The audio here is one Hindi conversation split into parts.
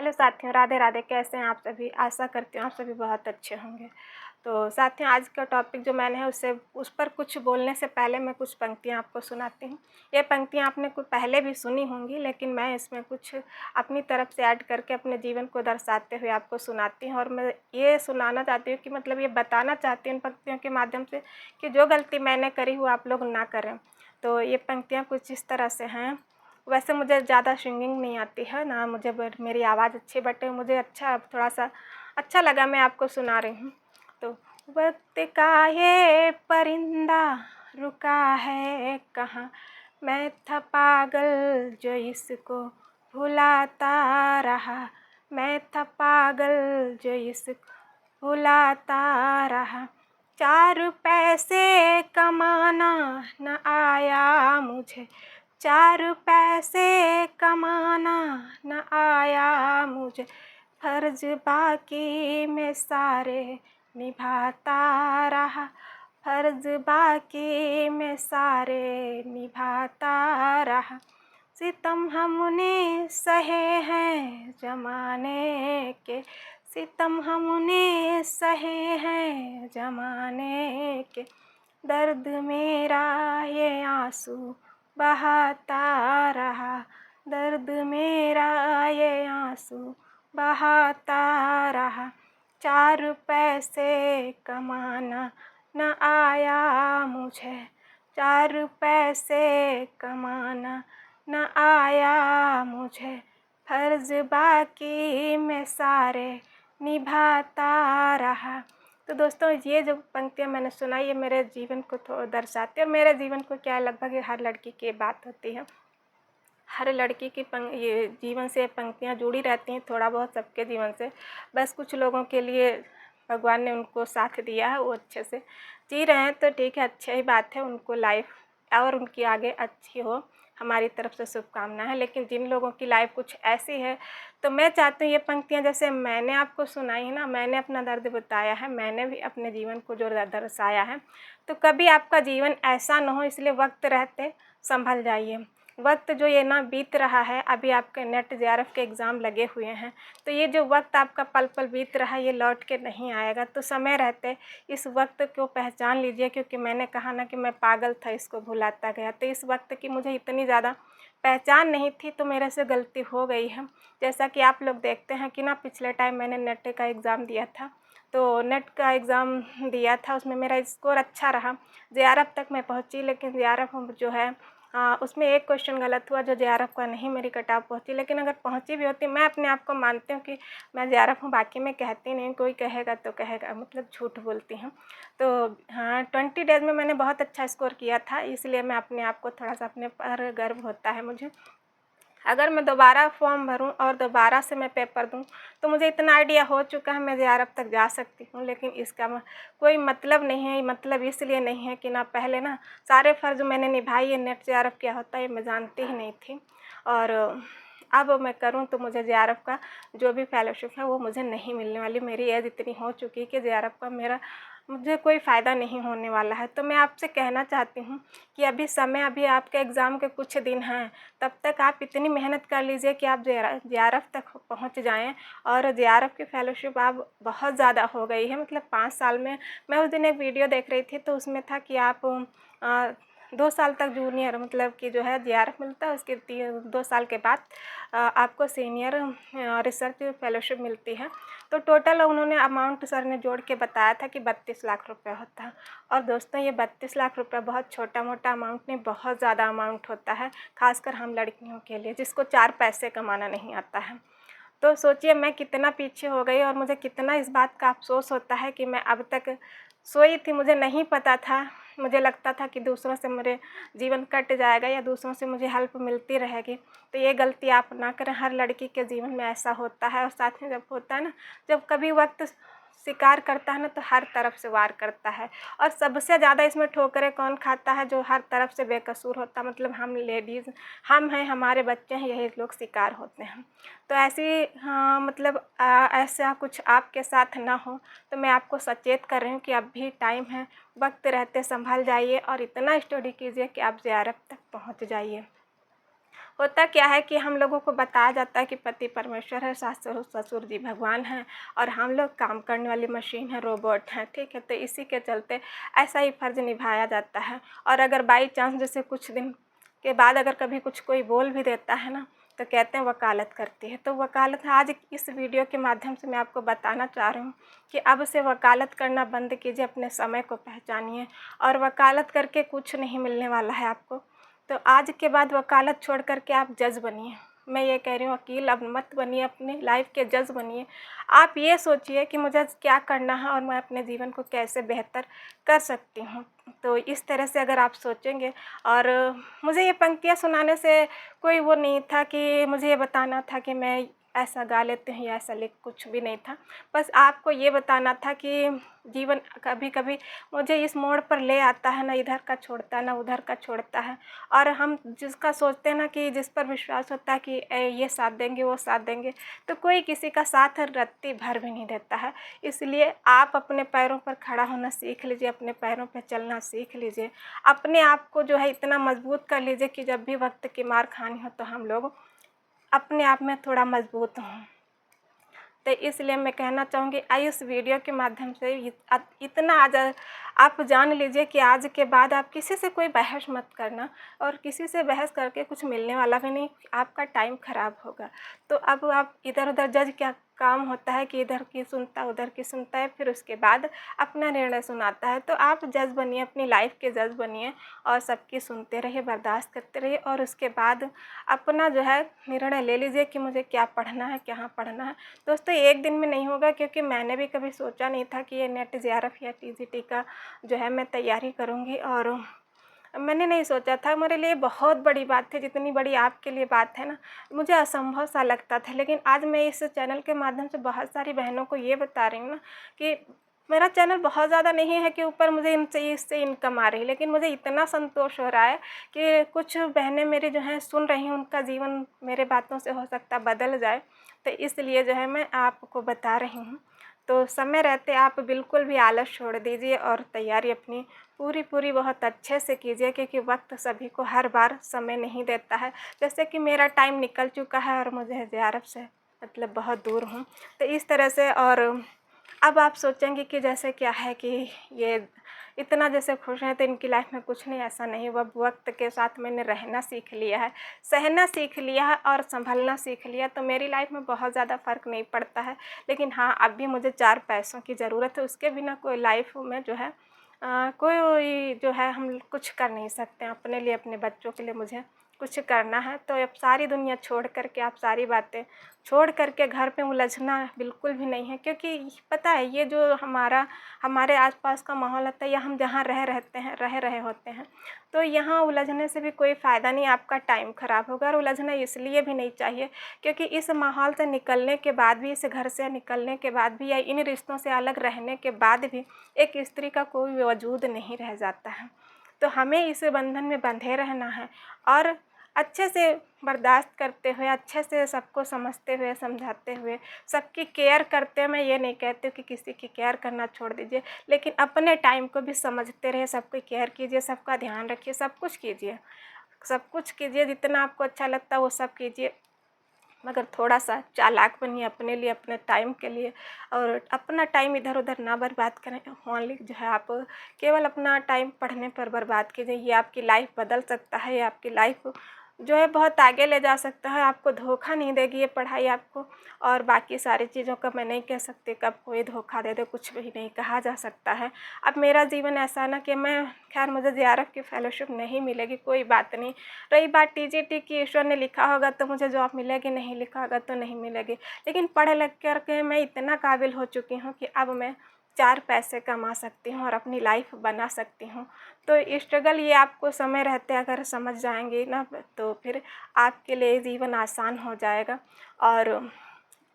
हेलो साथियों, राधे राधे। कैसे हैं आप सभी? आशा करती हूँ आप सभी बहुत अच्छे होंगे। तो साथियों, आज का टॉपिक जो मैंने है उस पर कुछ बोलने से पहले मैं कुछ पंक्तियाँ आपको सुनाती हूँ। ये पंक्तियाँ आपने कुछ पहले भी सुनी होंगी, लेकिन मैं इसमें कुछ अपनी तरफ से ऐड करके अपने जीवन को दर्शाते हुए आपको सुनाती हूँ। और मैं ये सुनाना चाहती हूँ कि मतलब ये बताना चाहती हूँ इन पंक्तियों के माध्यम से कि जो गलती मैंने करी वो आप लोग ना करें। तो ये पंक्तियाँ कुछ इस तरह से हैं। वैसे मुझे ज़्यादा सिंगिंग नहीं आती है ना, मुझे बट मेरी आवाज़ अच्छी, बट मुझे थोड़ा सा अच्छा लगा, मैं आपको सुना रही हूँ। तो वक्त का ये परिंदा रुका है कहाँ, मैं था पागल जो इसको भुलाता रहा, मैं था पागल जो इसको भुलाता रहा। 4 पैसे कमाना न आया मुझे, 4 पैसे कमाना न आया मुझे, फर्ज बाकी में सारे निभाता रहा, फर्ज बाकी में सारे निभाता रहा। सितम हमने सहे हैं ज़माने के, सितम हमने सहे हैं ज़माने के, दर्द मेरा ये आंसू बहाता रहा, दर्द मेरा ये आंसू बहाता रहा। 4 पैसे कमाना न आया मुझे, 4 पैसे कमाना न आया मुझे, फर्ज बाकी में सारे निभाता रहा। तो दोस्तों, ये जो पंक्तियाँ मैंने सुनाई ये मेरे जीवन को दर्शाती है। और मेरे जीवन को क्या, लगभग हर लड़की की बात होती है, हर लड़की की ये जीवन से पंक्तियाँ जुड़ी रहती हैं, थोड़ा बहुत सबके जीवन से। बस कुछ लोगों के लिए भगवान ने उनको साथ दिया है, वो अच्छे से जी रहे हैं तो ठीक है, अच्छी ही बात है। उनको लाइफ और उनकी आगे अच्छी हो, हमारी तरफ से शुभकामना है। लेकिन जिन लोगों की लाइफ कुछ ऐसी है, तो मैं चाहती हूँ ये पंक्तियाँ जैसे मैंने आपको सुनाई है ना, मैंने अपना दर्द बताया है, मैंने भी अपने जीवन को जो दर्शाया है, तो कभी आपका जीवन ऐसा ना हो, इसलिए वक्त रहते संभल जाइए। वक्त जो ये ना बीत रहा है, अभी आपके नेट जेआरएफ के एग्ज़ाम लगे हुए हैं, तो ये जो वक्त आपका पल पल बीत रहा है ये लौट के नहीं आएगा। तो समय रहते इस वक्त को पहचान लीजिए, क्योंकि मैंने कहा ना कि मैं पागल था, इसको भुलाता गया। तो इस वक्त की मुझे इतनी ज़्यादा पहचान नहीं थी, तो मेरे से गलती हो गई है। जैसा कि आप लोग देखते हैं कि ना, पिछले टाइम मैंने नेट का एग्ज़ाम दिया था, तो नेट का एग्ज़ाम दिया था, उसमें मेरा स्कोर अच्छा रहा, जेआरएफ तक मैं पहुँची। लेकिन जेआरएफ जो है उसमें एक क्वेश्चन गलत हुआ, जो जेआरएफ का नहीं मेरी कट ऑफ पहुँची। लेकिन अगर पहुँची भी होती, मैं अपने आप को मानती हूँ कि मैं जेआरएफ हूँ, बाकी मैं कहती नहीं, कोई कहेगा तो कहेगा, मतलब झूठ बोलती हूँ। तो हाँ, 20 डेज़ में मैंने बहुत अच्छा स्कोर किया था, इसलिए मैं अपने आप को थोड़ा सा, अपने पर गर्व होता है मुझे। अगर मैं दोबारा फॉर्म भरूं और दोबारा से मैं पेपर दूं, तो मुझे इतना आइडिया हो चुका है मैं जेआरएफ तक जा सकती हूं। लेकिन इसका कोई मतलब नहीं है, मतलब इसलिए नहीं है कि ना, पहले ना सारे फ़र्ज़ मैंने निभाई है, नेट जेआरएफ क्या होता है ये मैं जानती ही नहीं थी। और अब मैं करूं तो मुझे जेआरएफ का जो भी फेलोशिप है वो मुझे नहीं मिलने वाली। मेरी एज इतनी हो चुकी है कि जेआरएफ का मुझे कोई फ़ायदा नहीं होने वाला है। तो मैं आपसे कहना चाहती हूँ कि अभी आपके एग्ज़ाम के कुछ दिन हैं, तब तक आप इतनी मेहनत कर लीजिए कि आप जेआरएफ तक पहुँच जाएँ। और जेआरएफ की फ़ेलोशिप आप बहुत ज़्यादा हो गई है, मतलब 5 साल में। मैं उस दिन एक वीडियो देख रही थी, तो उसमें था कि आप 2 साल तक जूनियर, मतलब कि जो है जेआरएफ मिलता है, उसके 2 साल के बाद आपको सीनियर रिसर्च फेलोशिप मिलती है। तो टोटल उन्होंने अमाउंट सर ने जोड़ के बताया था कि 32 लाख रुपए होता है। और दोस्तों, ये 32 लाख रुपए बहुत छोटा मोटा अमाउंट नहीं, बहुत ज़्यादा अमाउंट होता है, खासकर हम लड़कियों के लिए जिसको 4 पैसे कमाना नहीं आता है। तो सोचिए मैं कितना पीछे हो गई, और मुझे कितना इस बात का अफ़सोस होता है कि मैं अब तक सोई थी। मुझे नहीं पता था, मुझे लगता था कि दूसरों से मेरे जीवन कट जाएगा या दूसरों से मुझे हेल्प मिलती रहेगी। तो ये गलती आप ना करें, हर लड़की के जीवन में ऐसा होता है। और साथ में जब होता है ना, जब कभी वक्त शिकार करता है ना, तो हर तरफ से वार करता है। और सबसे ज़्यादा इसमें ठोकरें कौन खाता है? जो हर तरफ से बेकसूर होता है, मतलब हम लेडीज़, हम हैं, हमारे बच्चे हैं, यही लोग शिकार होते हैं। तो ऐसी हाँ, मतलब ऐसा कुछ आपके साथ ना हो, तो मैं आपको सचेत कर रही हूँ कि अब भी टाइम है, वक्त रहते संभल जाइए और इतना स्टडी कीजिए कि आप जेआरएफ तक पहुँच जाइए। होता क्या है कि हम लोगों को बताया जाता है कि पति परमेश्वर है, सास ससुर जी भगवान हैं और हम लोग काम करने वाली मशीन है, रोबोट हैं, ठीक है। तो इसी के चलते ऐसा ही फ़र्ज़ निभाया जाता है। और अगर बाई चांस जैसे कुछ दिन के बाद अगर कभी कुछ कोई बोल भी देता है ना, तो कहते हैं वकालत करती है। तो वकालत आज इस वीडियो के माध्यम से मैं आपको बताना चाह रही हूँ कि अब से वकालत करना बंद कीजिए, अपने समय को पहचानिए और वकालत करके कुछ नहीं मिलने वाला है आपको। तो आज के बाद वकालत छोड़ कर के आप जज बनिए। मैं ये कह रही हूँ, वकील अब मत बनिए, अपनी लाइफ के जज बनिए। आप ये सोचिए कि मुझे क्या करना है और मैं अपने जीवन को कैसे बेहतर कर सकती हूँ। तो इस तरह से अगर आप सोचेंगे, और मुझे ये पंक्तियाँ सुनाने से कोई वो नहीं था कि मुझे ये बताना था कि मैं ऐसा गा लेती हूँ या ऐसा लिख, कुछ भी नहीं था। बस आपको ये बताना था कि जीवन कभी-कभी मुझे इस मोड़ पर ले आता है, ना इधर का छोड़ता है, ना उधर का छोड़ता है। और हम जिसका सोचते हैं ना कि जिस पर विश्वास होता है कि ये साथ देंगे, वो साथ देंगे, तो कोई किसी का साथ रत्ती भर भी नहीं देता है। इसलिए आप अपने पैरों पर खड़ा होना सीख लीजिए, अपने पैरों पे चलना सीख लीजिए। अपने आप को जो है इतना मज़बूत कर लीजिए कि जब भी वक़्त की मार खानी हो तो हम लोग अपने आप में थोड़ा मज़बूत हों। तो इसलिए मैं कहना चाहूँगी, इस वीडियो के माध्यम से इतना आज आप जान लीजिए कि आज के बाद आप किसी से कोई बहस मत करना, और किसी से बहस करके कुछ मिलने वाला भी नहीं, आपका टाइम ख़राब होगा। तो अब आप इधर-उधर जज क्या काम होता है कि इधर की सुनता उधर की सुनता है, फिर उसके बाद अपना निर्णय सुनाता है। तो आप जज बनिए, अपनी लाइफ के जज बनिए और सबकी सुनते रहिए, बर्दाश्त करते रहिए और उसके बाद अपना जो है निर्णय ले लीजिए कि मुझे क्या पढ़ना है, कहाँ पढ़ना है। दोस्तों, एक दिन में नहीं होगा, क्योंकि मैंने भी कभी सोचा नहीं था कि ये नेट जेआरएफ या टीजीटी का जो है मैं तैयारी करूँगी, और मैंने नहीं सोचा था। मेरे लिए बहुत बड़ी बात थी, जितनी बड़ी आपके लिए बात है ना, मुझे असंभव सा लगता था। लेकिन आज मैं इस चैनल के माध्यम से बहुत सारी बहनों को ये बता रही हूँ ना कि मेरा चैनल बहुत ज़्यादा नहीं है कि ऊपर मुझे इससे इनकम आ रही है, लेकिन मुझे इतना संतोष हो रहा है कि कुछ बहनें मेरी जो हैं सुन रही हैं, उनका जीवन मेरे बातों से हो सकता है बदल जाए। तो इसलिए जो है मैं आपको बता रही हूँ। तो समय रहते आप बिल्कुल भी आलस छोड़ दीजिए और तैयारी अपनी पूरी बहुत अच्छे से कीजिए, क्योंकि वक्त सभी को हर बार समय नहीं देता है। जैसे कि मेरा टाइम निकल चुका है और मुझे जेआरएफ से मतलब बहुत दूर हूँ, तो इस तरह से। और अब आप सोचेंगे कि जैसे क्या है कि ये इतना जैसे खुश हैं तो इनकी लाइफ में कुछ नहीं, ऐसा नहीं। वह वक्त के साथ मैंने रहना सीख लिया है, सहना सीख लिया है और संभलना सीख लिया, तो मेरी लाइफ में बहुत ज़्यादा फ़र्क नहीं पड़ता है। लेकिन हाँ, अब भी मुझे 4 पैसों की ज़रूरत है, उसके बिना कोई लाइफ में जो है कोई जो है हम कुछ कर नहीं सकते हैं। अपने लिए, अपने बच्चों के लिए मुझे कुछ करना है। तो अब सारी दुनिया छोड़ कर के, आप सारी बातें छोड़ कर के घर पे उलझना बिल्कुल भी नहीं है, क्योंकि पता है ये जो हमारे आसपास का माहौल होता है, या हम जहाँ रह रहे होते हैं, तो यहाँ उलझने से भी कोई फ़ायदा नहीं, आपका टाइम ख़राब होगा। और उलझना इसलिए भी नहीं चाहिए क्योंकि इस माहौल से निकलने के बाद भी, इस घर से निकलने के बाद भी, या इन रिश्तों से अलग रहने के बाद भी एक स्त्री का कोई वजूद नहीं रह जाता है। तो हमें इस बंधन में बंधे रहना है और अच्छे से बर्दाश्त करते हुए, अच्छे से सबको समझते हुए, समझाते हुए, सबकी केयर करते हुए। मैं ये नहीं कहती हूँ कि किसी की केयर करना छोड़ दीजिए, लेकिन अपने टाइम को भी समझते रहिए, सबकी केयर कीजिए, सबका ध्यान रखिए, सब कुछ कीजिए, सब कुछ कीजिए, जितना आपको अच्छा लगता है वो सब कीजिए। मगर थोड़ा-सा चालाक बनिए अपने लिए, अपने टाइम के लिए, और अपना टाइम इधर-उधर ना बर्बाद करें। ओनली जो है आप केवल अपना टाइम पढ़ने पर बर्बाद कीजिए। ये आपकी लाइफ बदल सकता है, ये आपकी लाइफ जो है बहुत आगे ले जा सकता है। आपको धोखा नहीं देगी ये पढ़ाई आपको। और बाकी सारी चीज़ों का मैं नहीं कह सकती कब कोई धोखा दे दे, कुछ भी नहीं कहा जा सकता है। अब मेरा जीवन ऐसा ना कि मैं, खैर मुझे जेआरएफ की फेलोशिप नहीं मिलेगी, कोई बात नहीं। रही बात टीजीटी की, ईश्वर ने लिखा होगा तो मुझे जॉब मिलेगी, नहीं लिखा होगा तो नहीं मिलेगी। लेकिन पढ़ लिख कर के मैं इतना काबिल हो चुकी हूँ कि अब मैं 4 पैसे कमा सकती हूँ और अपनी लाइफ बना सकती हूँ। तो स्ट्रगल ये आपको समय रहते अगर समझ जाएंगी ना, तो फिर आपके लिए जीवन आसान हो जाएगा। और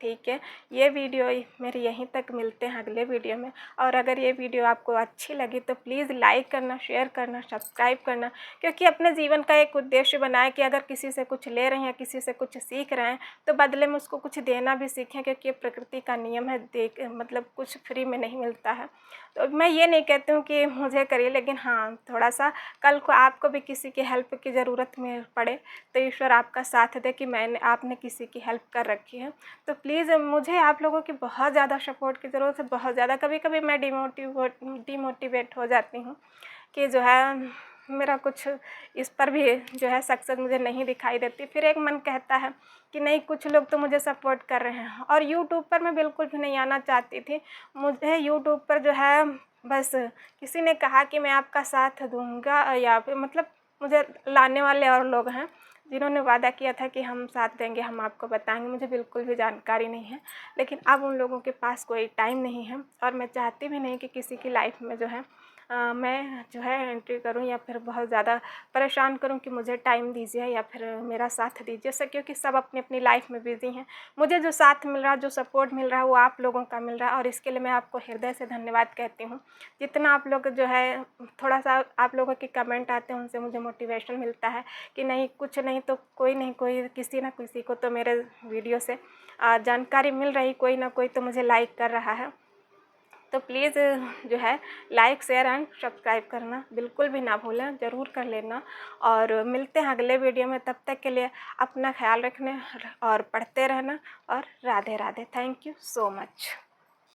ठीक है, ये वीडियो मेरी यहीं तक, मिलते हैं अगले वीडियो में। और अगर ये वीडियो आपको अच्छी लगी तो प्लीज़ लाइक करना, शेयर करना, सब्सक्राइब करना, क्योंकि अपने जीवन का एक उद्देश्य बनाए कि अगर किसी से कुछ ले रहे हैं, किसी से कुछ सीख रहे हैं तो बदले में उसको कुछ देना भी सीखें, क्योंकि ये प्रकृति का नियम है, मतलब कुछ फ्री में नहीं मिलता है। तो मैं ये नहीं कहती हूँ कि मुझे करिए, लेकिन हाँ, थोड़ा सा कल को आपको भी किसी की हेल्प की ज़रूरत में पड़े तो ईश्वर आपका साथ दे कि आपने किसी की हेल्प कर रखी है। तो प्लीज़ मुझे आप लोगों की बहुत ज़्यादा सपोर्ट की ज़रूरत है, बहुत ज़्यादा। कभी कभी मैं डिमोटिवेट हो जाती हूँ कि जो है मेरा कुछ इस पर भी जो है सक्सेस मुझे नहीं दिखाई देती। फिर एक मन कहता है कि नहीं, कुछ लोग तो मुझे सपोर्ट कर रहे हैं। और यूट्यूब पर मैं बिल्कुल भी नहीं आना चाहती थी। मुझे यूट्यूब पर जो है बस किसी ने कहा कि मैं आपका साथ दूँगा, या फिर मतलब मुझे लाने वाले और लोग हैं जिन्होंने वादा किया था कि हम साथ देंगे, हम आपको बताएंगे। मुझे बिल्कुल भी जानकारी नहीं है, लेकिन अब उन लोगों के पास कोई टाइम नहीं है और मैं चाहती भी नहीं कि किसी की लाइफ में जो है मैं जो है एंट्री करूं या फिर बहुत ज़्यादा परेशान करूं कि मुझे टाइम दीजिए या फिर मेरा साथ दीजिए। सब क्योंकि सब अपनी अपनी लाइफ में बिज़ी हैं। मुझे जो साथ मिल रहा है, जो सपोर्ट मिल रहा है, वो आप लोगों का मिल रहा है और इसके लिए मैं आपको हृदय से धन्यवाद कहती हूँ। जितना आप लोग जो है थोड़ा सा आप लोगों के कमेंट आते हैं, उनसे मुझे मोटिवेशन मिलता है कि नहीं, कुछ नहीं तो कोई नहीं, कोई किसी ना किसी को तो मेरे वीडियो से जानकारी मिल रही, कोई ना कोई तो मुझे लाइक कर रहा है। तो प्लीज़ जो है लाइक, शेयर एंड सब्सक्राइब करना बिल्कुल भी ना भूलें, ज़रूर कर लेना। और मिलते हैं अगले वीडियो में। तब तक के लिए अपना ख्याल रखना और पढ़ते रहना। और Radhe Radhe. Thank you so much.